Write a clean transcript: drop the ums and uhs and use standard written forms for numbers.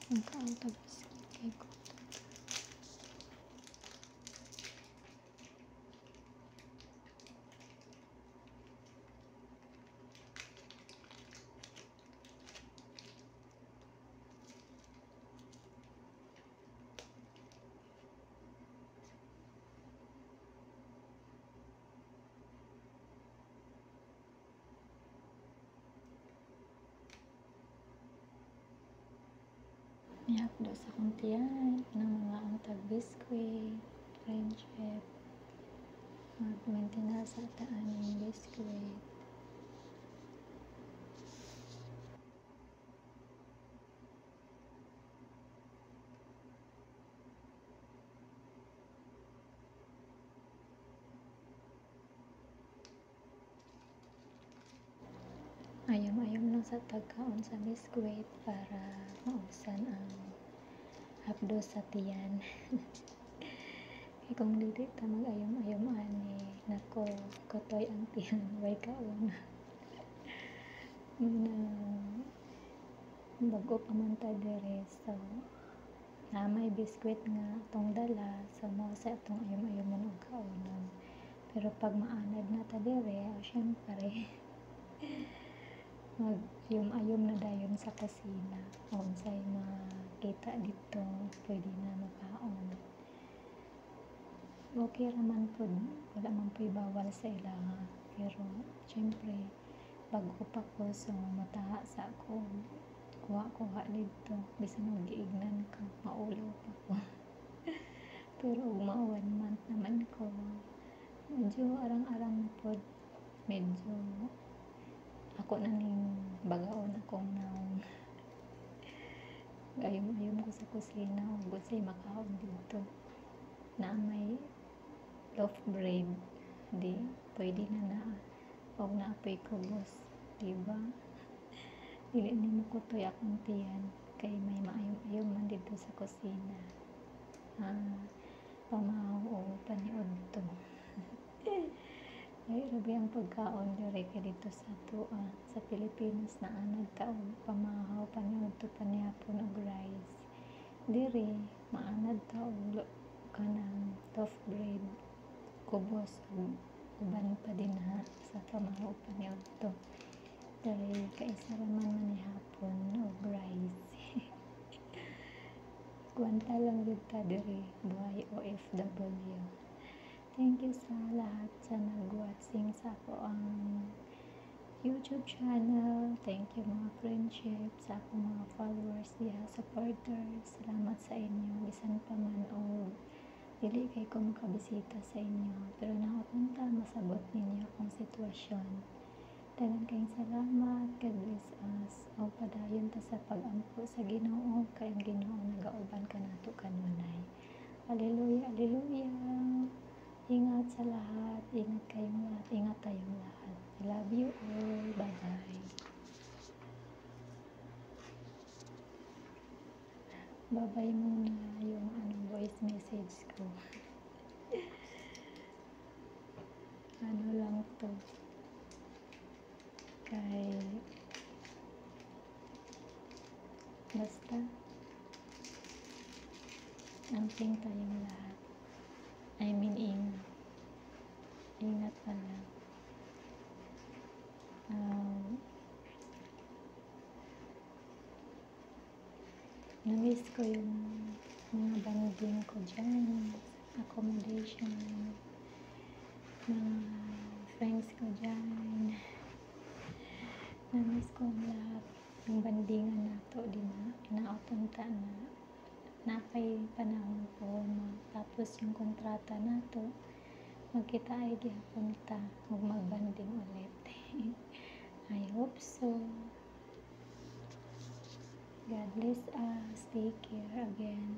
Ang kaon ta biscuit kay ko. Nihapdo sa kong tiyan ng mga untag biskuit, friendship, magmaintina sa taan ng biskuit. Ayom-ayom lang sa tagkaon sa biskuit para mausan ang hapdo sa tiyan. Kaya kung dili ta mag-ayom-ayom ani, nako, kotoy ang tiyan, way kaon. Na bago pa man ta dire, so na may biskuit nga atong dala, so mao sa atong ayom-ayom man og kaonon. Pero pag maanad na ta dire, syempre mag-ayom-ayom na dayon sa kusina. O unsay makita dito, pwede na makaon. Okay raman po, wala man po'y bawal sa ilaha. Pero syempre bago pa ko, so mataha sa ako, kuha dito, bisan mag-iignan ka, maulo pa ko. Pero uma 1 month naman ko, medyo arang-arang na po, medyo ako na ning bagaon akong naong. Ayom-ayom ko sa kusina, ug say makaon dito na may loaf bread, di pwede na og naapoy kubos, diba? Dili ni mo kutoy akong tiyan kay may maayom-ayom man dito sa kusina. Pamahaw o paniod to. Ay, rabi ang pagkaon dire kay dito sa tua, sa Pilipinas na anad ta og pamahaw, paniod to, panihapon og rice. Dire maanad ta og kanang loaf bread, kubos ug uban pa din ha sa pamahaw, paniod to. Dire kaisa raman manihapon og rice. Kwanta lang yun ta dire, buhay OFW. Thank you sa lahat sa nag-watching sa ako ang YouTube channel. Thank you mga friendship, sa ako mga followers diha, supporters. Salamat sa inyo. Bisan pa man o dili kay ko makabisita sa inyo, pero nakapunta masabot ninyo akong sitwasyon. Daghang kayong salamat. God bless us. O padayon ta sa pag-ampo sa Ginoo, kay ang Ginoo nagauban kanato kanunay. Hallelujah, hallelujah. Ingat sa lahat, ingat kayong lahat, ingat tayong lahat. I love you all. Bye-bye. Bye-bye muna yung voice message ko. Ano lang to. Kay basta amping tayong lahat. I mean, ingat pala. Na-miss ko yung mga banding ko dyan, accommodation, mga friends ko dyan. Na-miss ko ang lahat, yung bandingan nato, di na, inautunta na napay panahon po tapos yung kontrata nato, magkita ay gihapon ta ug magbanding ulit. I hope so. God bless us. Take care again.